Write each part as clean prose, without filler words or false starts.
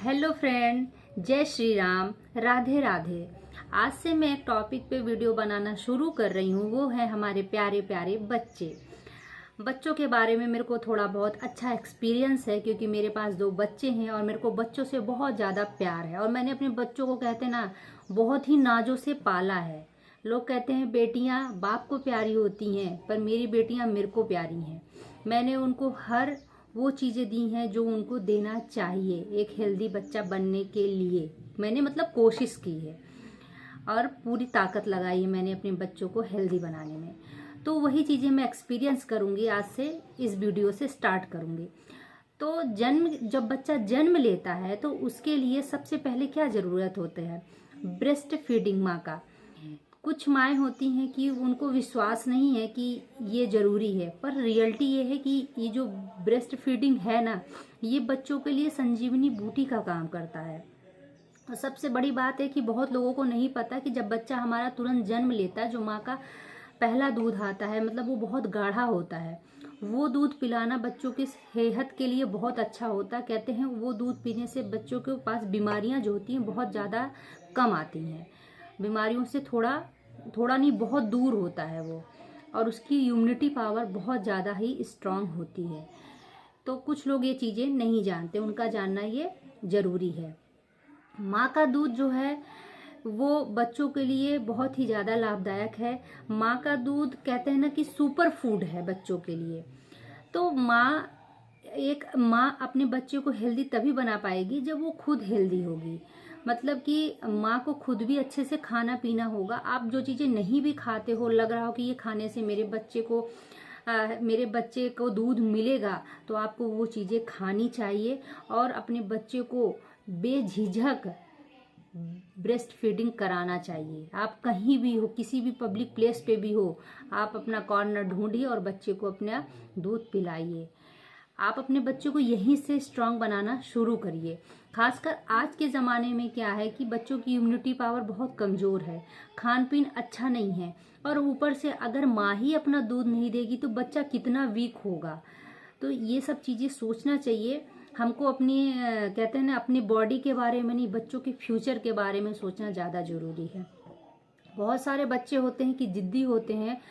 Hello friend, जय श्री राम, राधे राधे। आज से मैं एक टॉपिक पे वीडियो बनाना शुरू कर रही हूँ। वो है हमारे प्यारे प्यारे बच्चे। बच्चों के बारे में मेरे को थोड़ा बहुत अच्छा एक्सपीरियंस है, क्योंकि मेरे पास 2 बच्चे हैं और मेरे को बच्चों से बहुत ज़्यादा प्यार है। और मैंने अपने बच्चों को कहते हैं ना, बहुत ही नाजों से पाला है। लोग कहते हैं बेटियां बाप को प्यारी होती हैं, पर मेरी बेटियां मेरे को प्यारी हैं। मैंने उनको हर वो चीज़ें दी हैं जो उनको देना चाहिए एक हेल्दी बच्चा बनने के लिए। मैंने कोशिश की है और पूरी ताकत लगाई है मैंने अपने बच्चों को हेल्दी बनाने में। तो वही चीज़ें मैं एक्सपीरियंस करूँगी, आज से इस वीडियो से स्टार्ट करूँगी। तो जब बच्चा जन्म लेता है तो उसके लिए सबसे पहले क्या ज़रूरत होता है? ब्रेस्ट फीडिंग माँ का। कुछ माएँ होती हैं कि उनको विश्वास नहीं है कि ये ज़रूरी है, पर रियलिटी ये है कि ये जो ब्रेस्ट फीडिंग है ना, ये बच्चों के लिए संजीवनी बूटी का काम करता है। और सबसे बड़ी बात है कि बहुत लोगों को नहीं पता कि जब बच्चा हमारा तुरंत जन्म लेता है, जो माँ का पहला दूध आता है, वो बहुत गाढ़ा होता है। वो दूध पिलाना बच्चों की सेहत के लिए बहुत अच्छा होता है। कहते हैं वो दूध पीने से बच्चों के पास बीमारियां जो होती हैं बहुत ज़्यादा कम आती हैं। बीमारियों से थोड़ा थोड़ा नहीं, बहुत दूर होता है वो। और उसकी इम्यूनिटी पावर बहुत ज़्यादा ही स्ट्रांग होती है। तो कुछ लोग ये चीज़ें नहीं जानते, उनका जानना ये ज़रूरी है। माँ का दूध जो है वो बच्चों के लिए बहुत ही ज़्यादा लाभदायक है। माँ का दूध कहते हैं ना कि सुपर फूड है बच्चों के लिए। तो एक माँ अपने बच्चे को हेल्दी तभी बना पाएगी जब वो खुद हेल्दी होगी। कि माँ को खुद भी अच्छे से खाना पीना होगा। आप जो चीज़ें नहीं भी खाते हो, लग रहा हो कि ये खाने से मेरे बच्चे को दूध मिलेगा, तो आपको वो चीज़ें खानी चाहिए। और अपने बच्चे को बेझिझक ब्रेस्ट फीडिंग कराना चाहिए। आप कहीं भी हो, किसी भी पब्लिक प्लेस पे भी हो, आप अपना कॉर्नर ढूंढिए और बच्चे को अपना दूध पिलाइए। आप अपने बच्चों को यहीं से स्ट्रांग बनाना शुरू करिए। खासकर आज के ज़माने में क्या है कि बच्चों की इम्यूनिटी पावर बहुत कमज़ोर है, खान पीन अच्छा नहीं है, और ऊपर से अगर माँ ही अपना दूध नहीं देगी तो बच्चा कितना वीक होगा। तो ये सब चीज़ें सोचना चाहिए हमको। कहते हैं ना, अपनी बॉडी के बारे में नहीं, बच्चों के फ्यूचर के बारे में सोचना ज़्यादा ज़रूरी है। बहुत सारे बच्चे होते हैं कि जिद्दी होते हैं।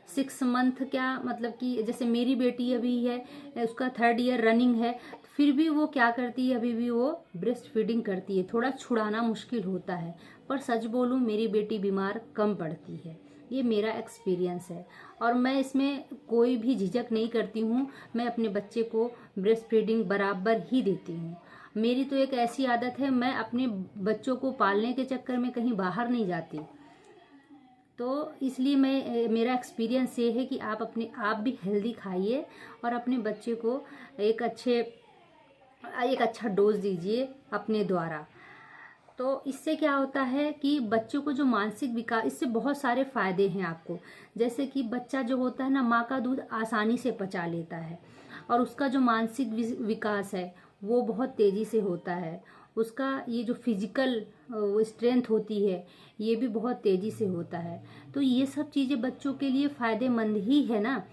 6 मंथ क्या, कि जैसे मेरी बेटी अभी है, उसका 3rd ईयर रनिंग है, फिर भी वो क्या करती है, अभी भी वो ब्रेस्ट फीडिंग करती है। थोड़ा छुड़ाना मुश्किल होता है, पर सच बोलूँ मेरी बेटी बीमार कम पड़ती है। ये मेरा एक्सपीरियंस है और मैं इसमें कोई भी झिझक नहीं करती हूँ। मैं अपने बच्चे को ब्रेस्ट फीडिंग बराबर ही देती हूँ। मेरी तो एक ऐसी आदत है, मैं अपने बच्चों को पालने के चक्कर में कहीं बाहर नहीं जाती। तो इसलिए मेरा एक्सपीरियंस ये है कि आप भी हेल्दी खाइए और अपने बच्चे को एक अच्छा डोज दीजिए अपने द्वारा। तो इससे क्या होता है कि बच्चों को जो मानसिक विकास, इससे बहुत सारे फायदे हैं आपको। जैसे कि बच्चा जो होता है ना, माँ का दूध आसानी से पचा लेता है और उसका जो मानसिक विकास है वो बहुत तेज़ी से होता है। उसका ये जो फिजिकल स्ट्रेंथ होती है ये भी बहुत तेज़ी से होता है। तो ये सब चीज़ें बच्चों के लिए फ़ायदेमंद ही है ना।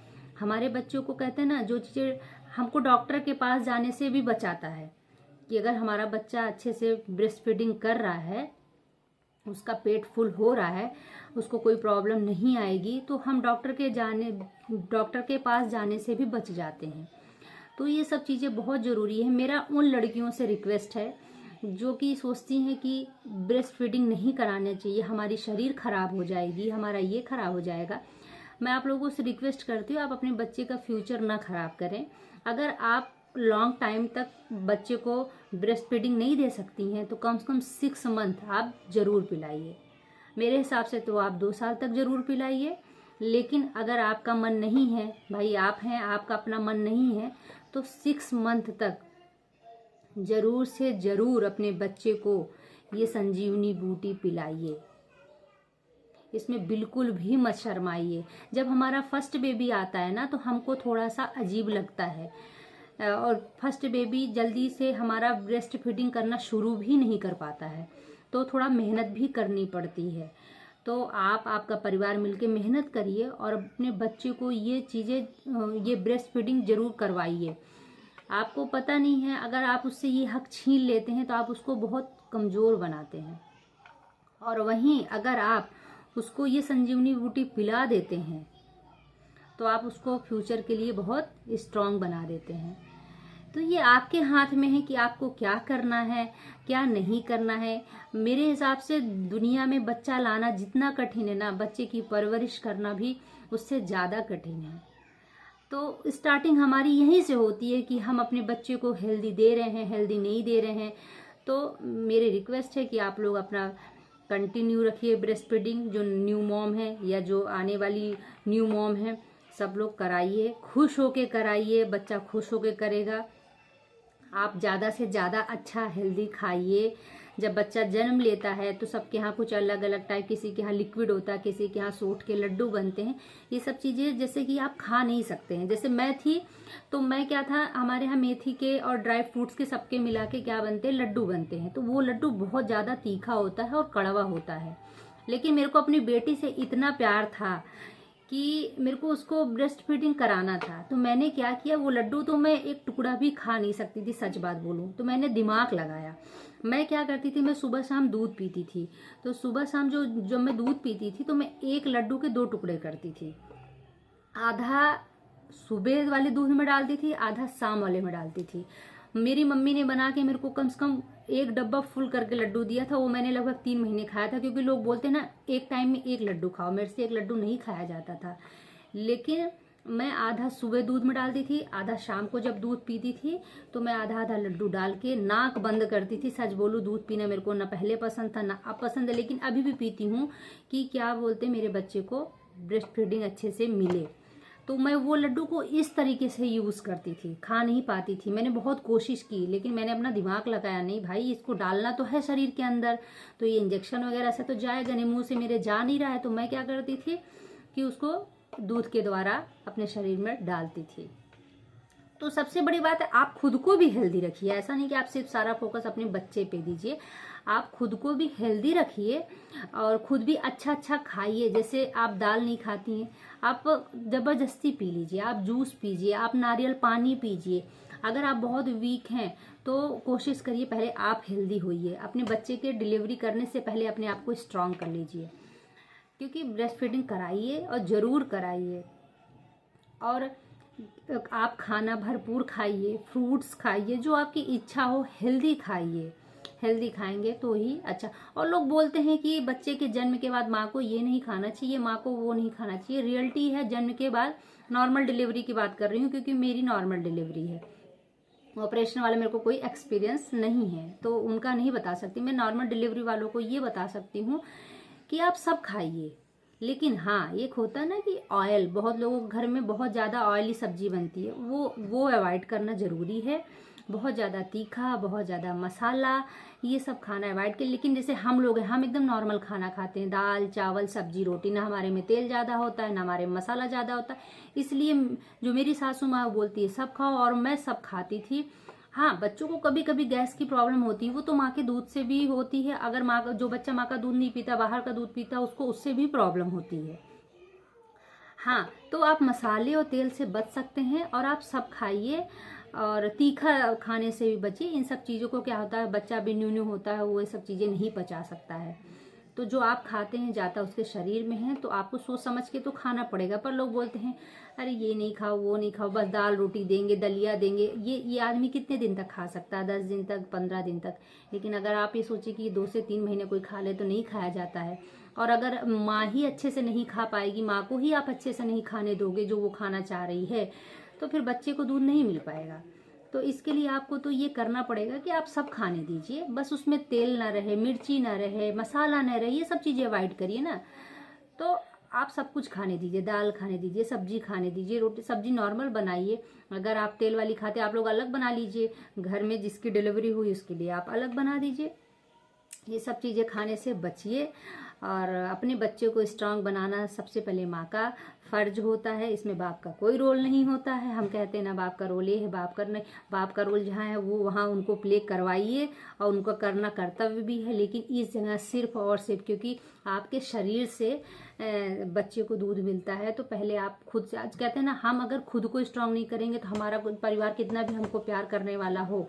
हमारे बच्चों को कहते हैं ना, जो चीज़ें हमको डॉक्टर के पास जाने से भी बचाता है, कि अगर हमारा बच्चा अच्छे से ब्रेस्ट फीडिंग कर रहा है, उसका पेट फुल हो रहा है, उसको कोई प्रॉब्लम नहीं आएगी, तो हम डॉक्टर के पास जाने से भी बच जाते हैं। तो ये सब चीज़ें बहुत ज़रूरी है। मेरा उन लड़कियों से रिक्वेस्ट है जो कि सोचती हैं कि ब्रेस्ट फीडिंग नहीं कराना चाहिए, हमारी शरीर खराब हो जाएगी, हमारा ये खराब हो जाएगा। मैं आप लोगों से रिक्वेस्ट करती हूँ, आप अपने बच्चे का फ्यूचर ना खराब करें। अगर आप लॉन्ग टाइम तक बच्चे को ब्रेस्ट फीडिंग नहीं दे सकती हैं तो कम से कम 6 मंथ आप ज़रूर पिलाइए। मेरे हिसाब से तो आप 2 साल तक ज़रूर पिलाइए। लेकिन अगर आपका मन नहीं है, भाई आप हैं, आपका अपना मन नहीं है, तो 6 मंथ तक ज़रूर से ज़रूर अपने बच्चे को ये संजीवनी बूटी पिलाइए। इसमें बिल्कुल भी मत शर्माइए। जब हमारा फर्स्ट बेबी आता है ना, तो हमको थोड़ा सा अजीब लगता है और फर्स्ट बेबी जल्दी से हमारा ब्रेस्ट फीडिंग करना शुरू भी नहीं कर पाता है, तो थोड़ा मेहनत भी करनी पड़ती है। तो आपका परिवार मिलके मेहनत करिए और अपने बच्चे को ये ब्रेस्ट फीडिंग ज़रूर करवाइए। आपको पता नहीं है, अगर आप उससे ये हक छीन लेते हैं तो आप उसको बहुत कमज़ोर बनाते हैं। और वहीं अगर आप उसको ये संजीवनी बूटी पिला देते हैं तो आप उसको फ्यूचर के लिए बहुत स्ट्रांग बना देते हैं। तो ये आपके हाथ में है कि आपको क्या करना है, क्या नहीं करना है। मेरे हिसाब से दुनिया में बच्चा लाना जितना कठिन है ना, बच्चे की परवरिश करना भी उससे ज़्यादा कठिन है। तो स्टार्टिंग हमारी यहीं से होती है कि हम अपने बच्चे को हेल्दी दे रहे हैं, हेल्दी नहीं दे रहे हैं। तो मेरी रिक्वेस्ट है कि आप लोग अपना कंटिन्यू रखिए ब्रेस्ट फीडिंग। जो न्यू मॉम है या जो आने वाली न्यू मॉम है, सब लोग कराइए, खुश होके कराइए, बच्चा खुश होके करेगा। आप ज़्यादा से ज़्यादा अच्छा हेल्दी खाइए। जब बच्चा जन्म लेता है तो सबके यहाँ कुछ अलग अलग टाइप, किसी के यहाँ लिक्विड होता है, किसी के यहाँ सोठ के लड्डू बनते हैं। ये सब चीज़ें जैसे कि आप खा नहीं सकते हैं। जैसे मैं थी तो मैं क्या था, हमारे यहाँ मेथी के और ड्राई फ्रूट्स के सबके मिला के क्या बनते हैं, लड्डू बनते हैं। तो वो लड्डू बहुत ज़्यादा तीखा होता है और कड़वा होता है। लेकिन मेरे को अपनी बेटी से इतना प्यार था कि मेरे को उसको ब्रेस्ट फीडिंग कराना था। तो मैंने क्या किया, वो लड्डू तो मैं एक टुकड़ा भी खा नहीं सकती थी, सच बात बोलूं तो। मैंने दिमाग लगाया। मैं क्या करती थी, मैं सुबह शाम दूध पीती थी। तो सुबह शाम जब मैं दूध पीती थी तो मैं एक लड्डू के 2 टुकड़े करती थी। आधा सुबह वाले दूध में डालती थी, आधा शाम वाले में डालती थी। मेरी मम्मी ने बना के मेरे को कम से कम 1 डब्बा फुल करके लड्डू दिया था। वो मैंने लगभग 3 महीने खाया था, क्योंकि लोग बोलते ना एक टाइम में 1 लड्डू खाओ। मेरे से 1 लड्डू नहीं खाया जाता था। लेकिन मैं आधा सुबह दूध में डालती थी, आधा शाम को जब दूध पीती थी तो मैं आधा आधा लड्डू डाल के नाक बंद करती थी। सच बोलूं, दूध पीना मेरे को ना पहले पसंद था ना अब पसंद है, लेकिन अभी भी पीती हूँ कि क्या बोलते मेरे बच्चे को ब्रेस्ट फीडिंग अच्छे से मिले। तो मैं वो लड्डू को इस तरीके से यूज़ करती थी। खा नहीं पाती थी, मैंने बहुत कोशिश की, लेकिन मैंने अपना दिमाग लगाया, नहीं भाई इसको डालना तो है शरीर के अंदर, तो ये इंजेक्शन वगैरह से तो जाएगा नहीं, मुंह से मेरे जा नहीं रहा है। तो मैं क्या करती थी कि उसको दूध के द्वारा अपने शरीर में डालती थी। तो सबसे बड़ी बात है, आप खुद को भी हेल्दी रखिए। ऐसा नहीं कि आप सिर्फ सारा फोकस अपने बच्चे पे दीजिए, आप खुद को भी हेल्दी रखिए और खुद भी अच्छा अच्छा खाइए। जैसे आप दाल नहीं खाती हैं, आप जबरदस्ती पी लीजिए, आप जूस पीजिए, आप नारियल पानी पीजिए। अगर आप बहुत वीक हैं तो कोशिश करिए पहले आप हेल्दी होइए। अपने बच्चे के डिलीवरी करने से पहले अपने आप को स्ट्रांग कर लीजिए, क्योंकि ब्रेस्ट फीडिंग कराइए और ज़रूर कराइए। और आप खाना भरपूर खाइए, फ्रूट्स खाइए, जो आपकी इच्छा हो, हेल्दी खाइए। हेल्दी खाएंगे तो ही अच्छा। और लोग बोलते हैं कि बच्चे के जन्म के बाद माँ को ये नहीं खाना चाहिए, माँ को वो नहीं खाना चाहिए। रियलिटी है, जन्म के बाद नॉर्मल डिलीवरी की बात कर रही हूँ, क्योंकि मेरी नॉर्मल डिलीवरी है। ऑपरेशन वाला मेरे को कोई एक्सपीरियंस नहीं है तो उनका नहीं बता सकती। मैं नॉर्मल डिलीवरी वालों को ये बता सकती हूँ कि आप सब खाइए। लेकिन हाँ, एक होता है ना कि ऑयल, बहुत लोगों के घर में बहुत ज़्यादा ऑयली सब्जी बनती है, वो अवॉइड करना ज़रूरी है। बहुत ज़्यादा तीखा, बहुत ज़्यादा मसाला, ये सब खाना अवॉइड कर। लेकिन जैसे हम लोग हैं, हम एकदम नॉर्मल खाना खाते हैं, दाल चावल सब्जी रोटी, ना हमारे में तेल ज़्यादा होता है ना हमारे में मसाला ज़्यादा होता है। इसलिए जो मेरी सासू माँ बोलती है सब खाओ, और मैं सब खाती थी। हाँ, बच्चों को कभी कभी गैस की प्रॉब्लम होती है, वो तो माँ के दूध से भी होती है। अगर माँ का, जो बच्चा माँ का दूध नहीं पीता, बाहर का दूध पीता, उसको उससे भी प्रॉब्लम होती है। हाँ, तो आप मसाले और तेल से बच सकते हैं और आप सब खाइए, और तीखा खाने से भी बचिए। इन सब चीज़ों को क्या होता है, बच्चा भी न्यू न्यू होता है, वो ये सब चीज़ें नहीं पचा सकता है। तो जो आप खाते हैं जाता उसके शरीर में है, तो आपको सोच समझ के तो खाना पड़ेगा। पर लोग बोलते हैं अरे ये नहीं खाओ, वो नहीं खाओ, बस दाल रोटी देंगे, दलिया देंगे। ये आदमी कितने दिन तक खा सकता है, 10 दिन तक, 15 दिन तक। लेकिन अगर आप ये सोचिए कि 2 से 3 महीने कोई खा ले तो नहीं खाया जाता है। और अगर माँ ही अच्छे से नहीं खा पाएगी, माँ को ही आप अच्छे से नहीं खाने दोगे जो वो खाना चाह रही है, तो फिर बच्चे को दूध नहीं मिल पाएगा। तो इसके लिए आपको तो ये करना पड़ेगा कि आप सब खाने दीजिए, बस उसमें तेल ना रहे, मिर्ची ना रहे, मसाला ना रहे, ये सब चीज़ें अवॉइड करिए ना। तो आप सब कुछ खाने दीजिए, दाल खाने दीजिए, सब्जी खाने दीजिए, रोटी सब्जी नॉर्मल बनाइए। अगर आप तेल वाली खाते, आप लोग अलग बना लीजिए। घर में जिसकी डिलीवरी हुई उसके लिए आप अलग बना दीजिए। ये सब चीज़ें खाने से बचिए। और अपने बच्चे को स्ट्रांग बनाना सबसे पहले माँ का फर्ज होता है, इसमें बाप का कोई रोल नहीं होता है। हम कहते हैं ना बाप का रोल ये है, बाप का रोल जहाँ है वो वहाँ उनको प्ले करवाइए और उनको करना कर्तव्य भी है, लेकिन इस जगह सिर्फ और सिर्फ क्योंकि आपके शरीर से बच्चे को दूध मिलता है, तो पहले आप खुद से, आज कहते हैं ना हम अगर खुद को स्ट्रांग नहीं करेंगे तो हमारा परिवार कितना भी हमको प्यार करने वाला हो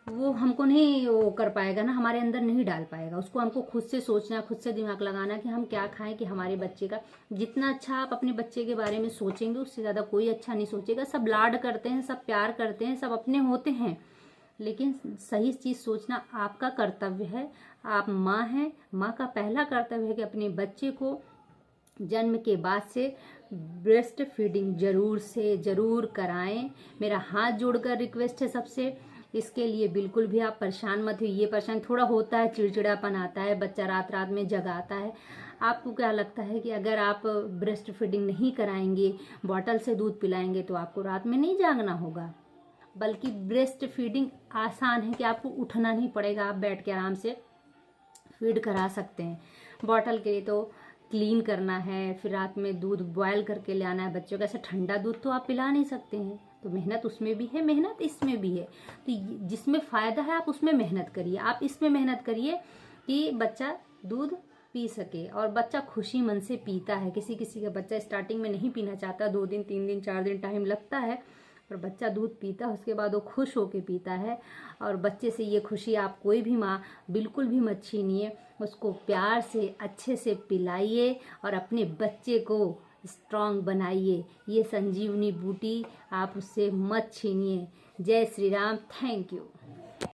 वो हमको नहीं वो कर पाएगा ना, हमारे अंदर नहीं डाल पाएगा। उसको हमको खुद से सोचना, खुद से दिमाग लगाना कि हम क्या खाएं कि हमारे बच्चे का, जितना अच्छा आप अपने बच्चे के बारे में सोचेंगे उससे ज़्यादा कोई अच्छा नहीं सोचेगा। सब लाड करते हैं, सब प्यार करते हैं, सब अपने होते हैं, लेकिन सही चीज़ सोचना आपका कर्तव्य है। आप माँ हैं, माँ का पहला कर्तव्य है कि अपने बच्चे को जन्म के बाद से ब्रेस्ट फीडिंग जरूर से जरूर कराएं। मेरा हाथ जोड़कर रिक्वेस्ट है सबसे, इसके लिए बिल्कुल भी आप परेशान मत होइए। परेशान थोड़ा होता है, चिड़चिड़ापन आता है, बच्चा रात रात में जगाता है। आपको क्या लगता है कि अगर आप ब्रेस्ट फीडिंग नहीं कराएंगे, बॉटल से दूध पिलाएंगे तो आपको रात में नहीं जागना होगा, बल्कि ब्रेस्ट फीडिंग आसान है कि आपको उठना नहीं पड़ेगा, आप बैठ के आराम से फीड करा सकते हैं। बॉटल के लिए तो क्लीन करना है, फिर रात में दूध बॉयल करके ले आना है बच्चों का, ऐसा ठंडा दूध तो आप पिला नहीं सकते हैं, तो मेहनत उसमें भी है, मेहनत इसमें भी है। तो जिसमें फ़ायदा है आप उसमें मेहनत करिए, आप इसमें मेहनत करिए कि बच्चा दूध पी सके और बच्चा खुशी मन से पीता है। किसी किसी का बच्चा स्टार्टिंग में नहीं पीना चाहता, 2 दिन 3 दिन 4 दिन टाइम लगता है, पर बच्चा दूध पीता है, उसके बाद वो खुश होके पीता है। और बच्चे से ये खुशी आप कोई भी माँ बिल्कुल भी मत छीनिए, उसको प्यार से अच्छे से पिलाइए और अपने बच्चे को स्ट्रांग बनाइए। ये संजीवनी बूटी आप उससे मत छीनिए। जय श्री राम। Thank you.